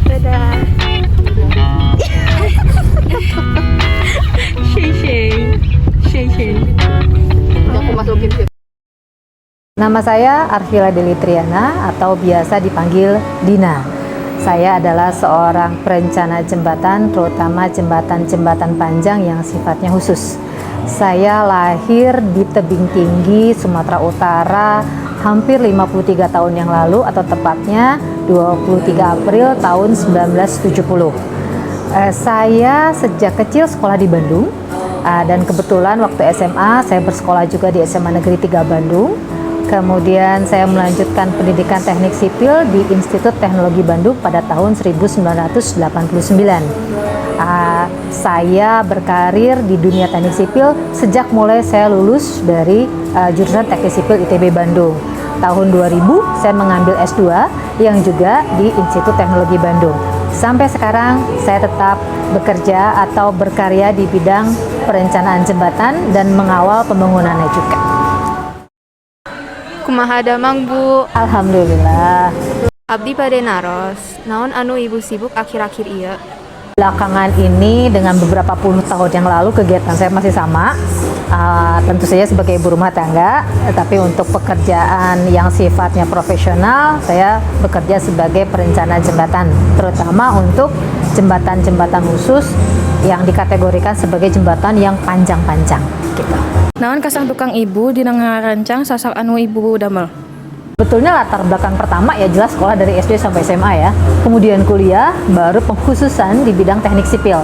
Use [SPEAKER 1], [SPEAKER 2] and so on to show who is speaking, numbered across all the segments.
[SPEAKER 1] Dadah. Shay. Aku masukin sih.
[SPEAKER 2] Nama saya Arvila Delitriana atau biasa dipanggil Dina. Saya adalah seorang perencana jembatan, terutama jembatan-jembatan panjang yang sifatnya khusus. Saya lahir di Tebing Tinggi, Sumatera Utara, hampir 53 tahun yang lalu, atau tepatnya 23 April tahun 1970. Saya sejak kecil sekolah di Bandung, dan kebetulan waktu SMA saya bersekolah juga di SMA Negeri 3 Bandung. Kemudian saya melanjutkan pendidikan teknik sipil di Institut Teknologi Bandung pada tahun 1989. Saya berkarir di dunia teknik sipil sejak mulai saya lulus dari jurusan teknik sipil ITB Bandung. Tahun 2000 saya mengambil S2 yang juga di Institut Teknologi Bandung. Sampai sekarang saya tetap bekerja atau berkarya di bidang perencanaan jembatan dan mengawal pembangunannya juga.
[SPEAKER 1] Kumaha damang Bu?
[SPEAKER 2] Alhamdulillah.
[SPEAKER 1] Abdi bade naros. Naon anu ibu sibuk akhir-akhir ieu?
[SPEAKER 2] Belakangan ini dengan beberapa puluh tahun yang lalu kegiatan saya masih sama, tentu saja sebagai ibu rumah tangga, tetapi untuk pekerjaan yang sifatnya profesional saya bekerja sebagai perencana jembatan, terutama untuk jembatan-jembatan khusus yang dikategorikan sebagai jembatan yang panjang-panjang gitu.
[SPEAKER 3] Naon kasang tukang ibu dina ngarancang sasak anu ibu damel?
[SPEAKER 2] Betulnya latar belakang pertama ya jelas sekolah dari SD sampai SMA ya. Kemudian kuliah, baru pengkhususan di bidang teknik sipil.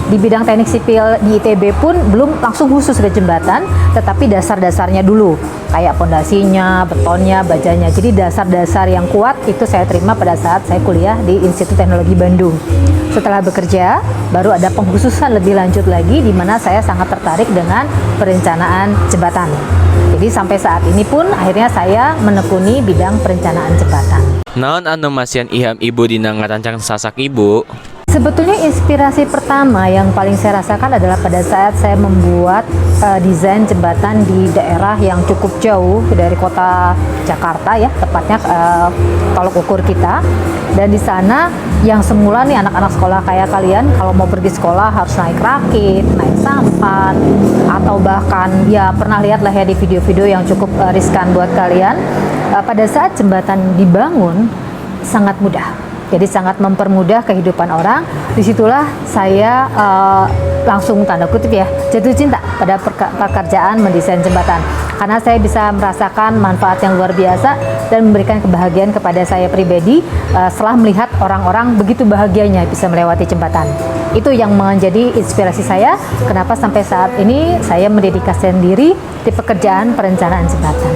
[SPEAKER 2] Di bidang teknik sipil di ITB pun belum langsung khusus ke jembatan, tetapi dasar-dasarnya dulu. Kayak pondasinya, betonnya, bajanya. Jadi dasar-dasar yang kuat itu saya terima pada saat saya kuliah di Institut Teknologi Bandung. Setelah bekerja, baru ada pengkhususan lebih lanjut lagi di mana saya sangat tertarik dengan perencanaan jembatan. Jadi sampai saat ini pun akhirnya saya menekuni bidang perencanaan jembatan.
[SPEAKER 4] Naon anu masian iham ibu dina ngarancang sasak ibu?
[SPEAKER 2] Sebetulnya inspirasi pertama yang paling saya rasakan adalah pada saat saya membuat desain jembatan di daerah yang cukup jauh dari kota Jakarta ya, tepatnya tolok ukur kita. Dan di sana yang semula nih anak-anak sekolah kayak kalian kalau mau pergi sekolah harus naik rakit, naik sampan, atau bahkan ya pernah lihat lah ya di video-video yang cukup riskan buat kalian. Pada saat jembatan dibangun sangat mudah. Jadi sangat mempermudah kehidupan orang. Disitulah saya langsung tanda kutip ya jatuh cinta pada pekerjaan mendesain jembatan. Karena saya bisa merasakan manfaat yang luar biasa dan memberikan kebahagiaan kepada saya pribadi setelah melihat orang-orang begitu bahagianya bisa melewati jembatan. Itu yang menjadi inspirasi saya kenapa sampai saat ini saya mendedikasikan diri di pekerjaan perencanaan jembatan.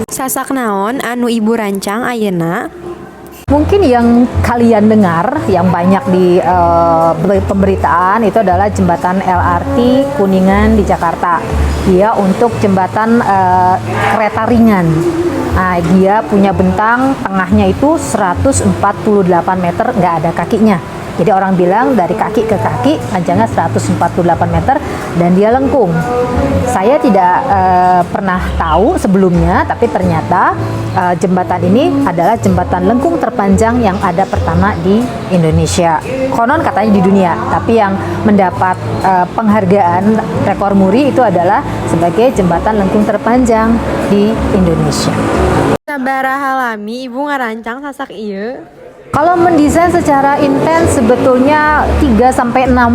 [SPEAKER 1] Sasak naon anu ibu rancang ayeuna?
[SPEAKER 2] Mungkin yang kalian dengar yang banyak di pemberitaan itu adalah jembatan LRT Kuningan di Jakarta. Dia untuk jembatan kereta ringan. Nah, dia punya bentang tengahnya itu 148 meter, nggak ada kakinya. Jadi orang bilang dari kaki ke kaki panjangnya 148 meter dan dia lengkung. Saya tidak pernah tahu sebelumnya, tapi ternyata jembatan ini adalah jembatan lengkung terpanjang yang ada pertama di Indonesia. Konon katanya di dunia, tapi yang mendapat penghargaan rekor muri itu adalah sebagai jembatan lengkung terpanjang di Indonesia.
[SPEAKER 1] Sabaraha lami ibu ngarancang sasak ieu?
[SPEAKER 2] Kalau mendesain secara intens sebetulnya 3-6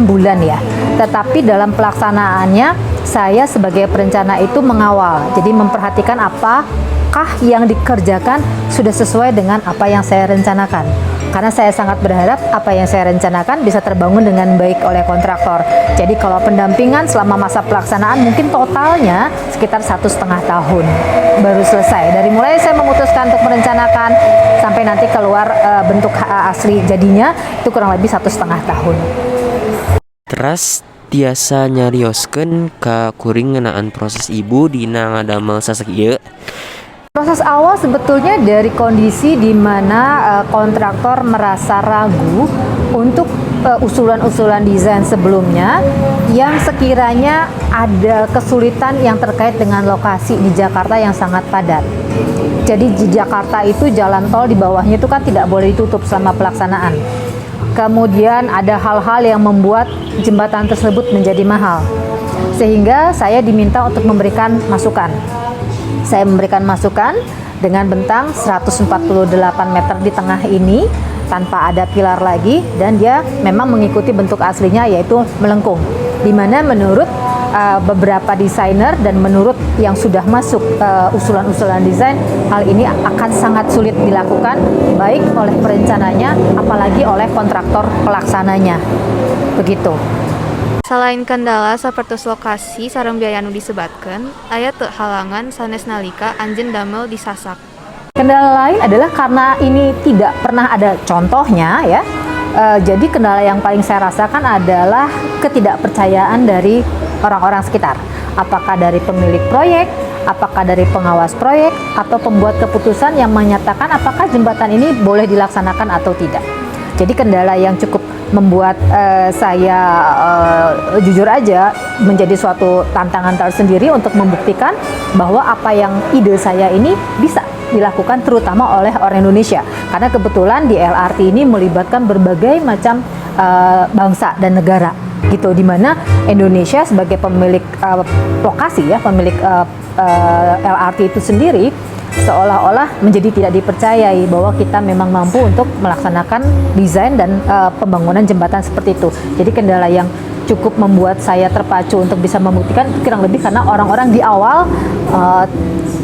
[SPEAKER 2] bulan ya. Tetapi dalam pelaksanaannya saya sebagai perencana itu mengawal. Jadi memperhatikan apakah yang dikerjakan sudah sesuai dengan apa yang saya rencanakan. Karena saya sangat berharap apa yang saya rencanakan bisa terbangun dengan baik oleh kontraktor. Jadi kalau pendampingan selama masa pelaksanaan mungkin totalnya sekitar 1,5 tahun baru selesai. Dari mulai saya memutuskan untuk merencanakan sampai nanti keluar bentuk asli jadinya itu kurang lebih 1,5 tahun.
[SPEAKER 4] Teras tiasa nyarioskeun ka kuring ngeunaan proses ibu dina ngadamel sasak ieu?
[SPEAKER 2] Proses awal sebetulnya dari kondisi di mana kontraktor merasa ragu untuk usulan-usulan desain sebelumnya yang sekiranya ada kesulitan yang terkait dengan lokasi di Jakarta yang sangat padat. Jadi di Jakarta itu jalan tol di bawahnya itu kan tidak boleh ditutup selama pelaksanaan. Kemudian ada hal-hal yang membuat jembatan tersebut menjadi mahal. Sehingga saya diminta untuk memberikan masukan. Saya memberikan masukan dengan bentang 148 meter di tengah ini tanpa ada pilar lagi, dan dia memang mengikuti bentuk aslinya yaitu melengkung. Dimana menurut beberapa desainer dan menurut yang sudah masuk usulan-usulan desain, hal ini akan sangat sulit dilakukan baik oleh perencananya apalagi oleh kontraktor pelaksananya. Begitu.
[SPEAKER 1] Selain kendala seperti lokasi sareng biaya anu disebatkeun, aya teu halangan sanes nalika anjeun damel di Sasak.
[SPEAKER 2] Kendala lain adalah karena ini tidak pernah ada contohnya ya. Jadi kendala yang paling saya rasakan adalah ketidakpercayaan dari orang-orang sekitar. Apakah dari pemilik proyek, apakah dari pengawas proyek, atau pembuat keputusan yang menyatakan apakah jembatan ini boleh dilaksanakan atau tidak. Jadi kendala yang cukup membuat saya jujur aja menjadi suatu tantangan tersendiri untuk membuktikan bahwa apa yang ide saya ini bisa dilakukan terutama oleh orang Indonesia, karena kebetulan di LRT ini melibatkan berbagai macam bangsa dan negara gitu, dimana Indonesia sebagai pemilik lokasi ya, pemilik LRT itu sendiri seolah-olah menjadi tidak dipercayai bahwa kita memang mampu untuk melaksanakan desain dan pembangunan jembatan seperti itu. Jadi kendala yang cukup membuat saya terpacu untuk bisa membuktikan kurang lebih karena orang-orang di awal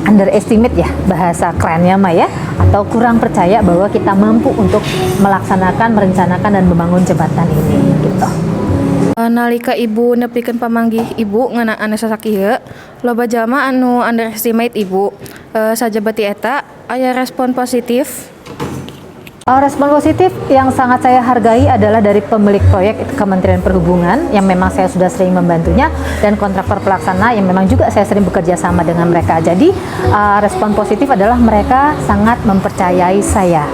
[SPEAKER 2] underestimate ya, bahasa kerennya mah ya, atau kurang percaya bahwa kita mampu untuk melaksanakan, merencanakan dan membangun jembatan ini gitu.
[SPEAKER 3] Nalika ibu nepikeun pamanggih ibu ngeunaan Sasak ieu, loba jalma anu underestimate ibu. Sajabati eta aya respon positif.
[SPEAKER 2] Respon positif yang sangat saya hargai adalah dari pemilik proyek Kementerian Perhubungan yang memang saya sudah sering membantunya, dan kontraktor pelaksana yang memang juga saya sering bekerja sama dengan mereka. Jadi respon positif adalah mereka sangat mempercayai saya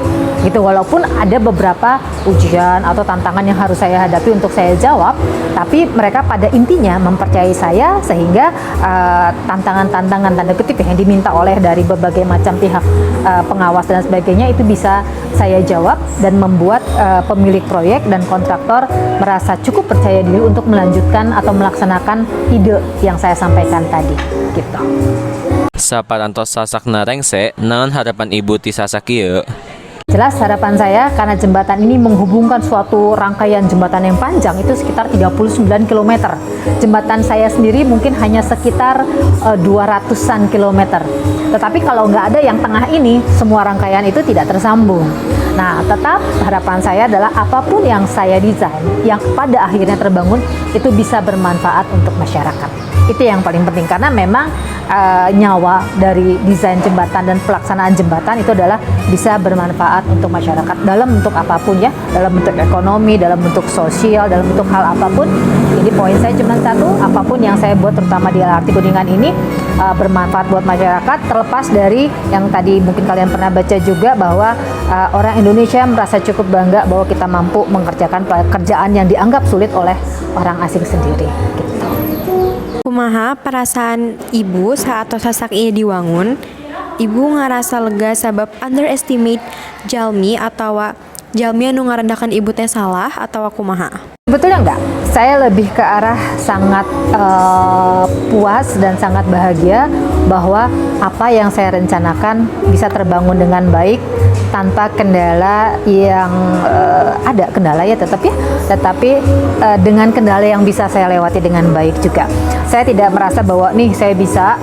[SPEAKER 2] gitu, walaupun ada beberapa ujian atau tantangan yang harus saya hadapi untuk saya jawab, tapi mereka pada intinya mempercayai saya sehingga tantangan-tantangan tanda kutip yang diminta oleh dari berbagai macam pihak pengawas dan sebagainya itu bisa saya jawab dan membuat pemilik proyek dan kontraktor merasa cukup percaya diri untuk melanjutkan atau melaksanakan ide yang saya sampaikan tadi gitu.
[SPEAKER 4] Saparantos Sasak narengse, naon harapan ibu ti Sasak ieu?
[SPEAKER 2] Jelas harapan saya karena jembatan ini menghubungkan suatu rangkaian jembatan yang panjang itu sekitar 39 km. Jembatan saya sendiri mungkin hanya sekitar 200-an kilometer. Tetapi kalau nggak ada yang tengah ini, semua rangkaian itu tidak tersambung. Nah, tetap harapan saya adalah apapun yang saya desain, yang pada akhirnya terbangun, itu bisa bermanfaat untuk masyarakat. Itu yang paling penting, karena memang nyawa dari desain jembatan dan pelaksanaan jembatan itu adalah bisa bermanfaat untuk masyarakat dalam bentuk apapun ya, dalam bentuk ekonomi, dalam bentuk sosial, dalam bentuk hal apapun. Jadi poin saya cuma satu, apapun yang saya buat terutama di LRT Kuningan ini bermanfaat buat masyarakat, terlepas dari yang tadi mungkin kalian pernah baca juga bahwa orang Indonesia merasa cukup bangga bahwa kita mampu mengerjakan pekerjaan yang dianggap sulit oleh orang asing sendiri gitu.
[SPEAKER 5] Kumaha perasaan ibu saat Sasak ini diwangun? Ibu ngerasa lega sabab underestimate jalmi atau jalmi anu ngarendahkan ibu teh salah atau kumaha?
[SPEAKER 2] Sebetulnya enggak. Saya lebih ke arah sangat puas dan sangat bahagia bahwa apa yang saya rencanakan bisa terbangun dengan baik tanpa kendala yang ada kendala ya tetapi dengan kendala yang bisa saya lewati dengan baik juga. Saya tidak merasa bahwa nih saya bisa,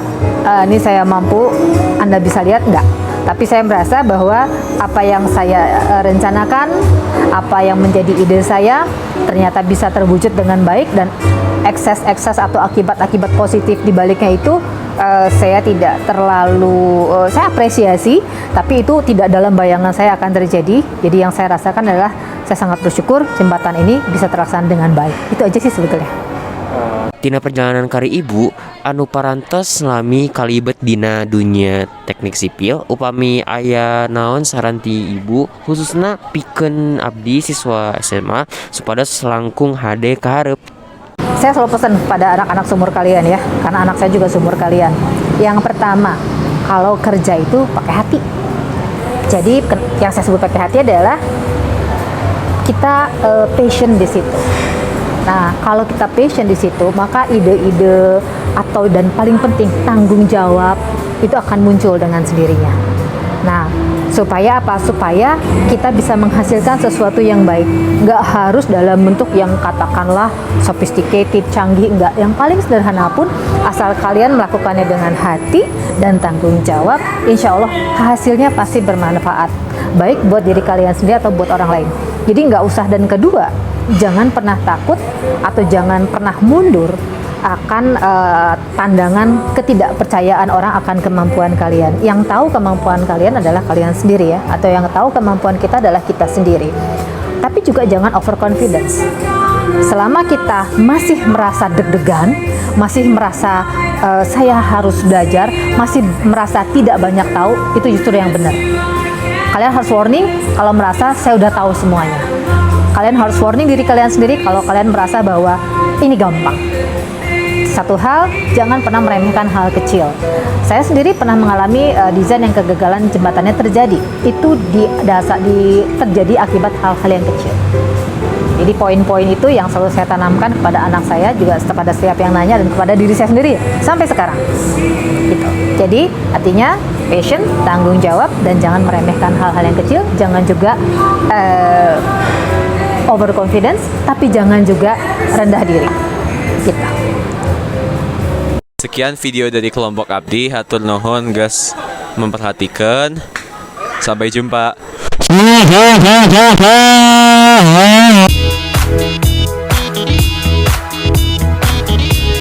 [SPEAKER 2] nih saya mampu, Anda bisa lihat, enggak. Tapi saya merasa bahwa apa yang saya rencanakan, apa yang menjadi ide saya ternyata bisa terwujud dengan baik, dan ekses-ekses atau akibat-akibat positif di baliknya itu saya tidak terlalu saya apresiasi, tapi itu tidak dalam bayangan saya akan terjadi. Jadi yang saya rasakan adalah saya sangat bersyukur jembatan ini bisa terlaksana dengan baik. Itu aja sih sebetulnya.
[SPEAKER 4] Tina perjalanan kari ibu anu parantos ngalami kalibet dina dunia teknik sipil, upami aya naon saran ti ibu khususna pikeun abdi siswa SMA supados selangkung hade kaharep?
[SPEAKER 2] Saya selalu pesan pada anak-anak seumur kalian ya, karena anak saya juga seumur kalian. Yang pertama, kalau kerja itu pakai hati. Jadi yang saya sebut pakai hati adalah kita passion di situ. Nah, kalau kita passion di situ, maka ide-ide dan paling penting tanggung jawab itu akan muncul dengan sendirinya. Nah, supaya apa? Supaya kita bisa menghasilkan sesuatu yang baik. Nggak harus dalam bentuk yang katakanlah sophisticated, canggih, nggak. Yang paling sederhana pun, asal kalian melakukannya dengan hati dan tanggung jawab, insya Allah hasilnya pasti bermanfaat. Baik buat diri kalian sendiri atau buat orang lain. Jadi nggak usah, dan kedua, jangan pernah takut atau jangan pernah mundur akan pandangan ketidakpercayaan orang akan kemampuan kalian. Yang tahu kemampuan kalian adalah kalian sendiri ya, atau yang tahu kemampuan kita adalah kita sendiri. Tapi juga jangan overconfidence. Selama kita masih merasa deg-degan, masih merasa saya harus belajar, masih merasa tidak banyak tahu, itu justru yang benar. Kalian harus warning kalau merasa saya udah tahu semuanya. Kalian harus warning diri kalian sendiri kalau kalian merasa bahwa ini gampang. Satu hal, jangan pernah meremehkan hal kecil. Saya sendiri pernah mengalami desain yang kegagalan jembatannya terjadi. Itu terjadi akibat hal-hal yang kecil. Jadi poin-poin itu yang selalu saya tanamkan kepada anak saya, juga kepada setiap yang nanya, dan kepada diri saya sendiri sampai sekarang. Gitu. Jadi artinya passion, tanggung jawab, dan jangan meremehkan hal-hal yang kecil. Jangan juga overconfidence, tapi jangan juga rendah diri. Gitu.
[SPEAKER 6] Sekian video dari kelompok abdi, hatur nuhun geus memperhatikan. Sampai jumpa.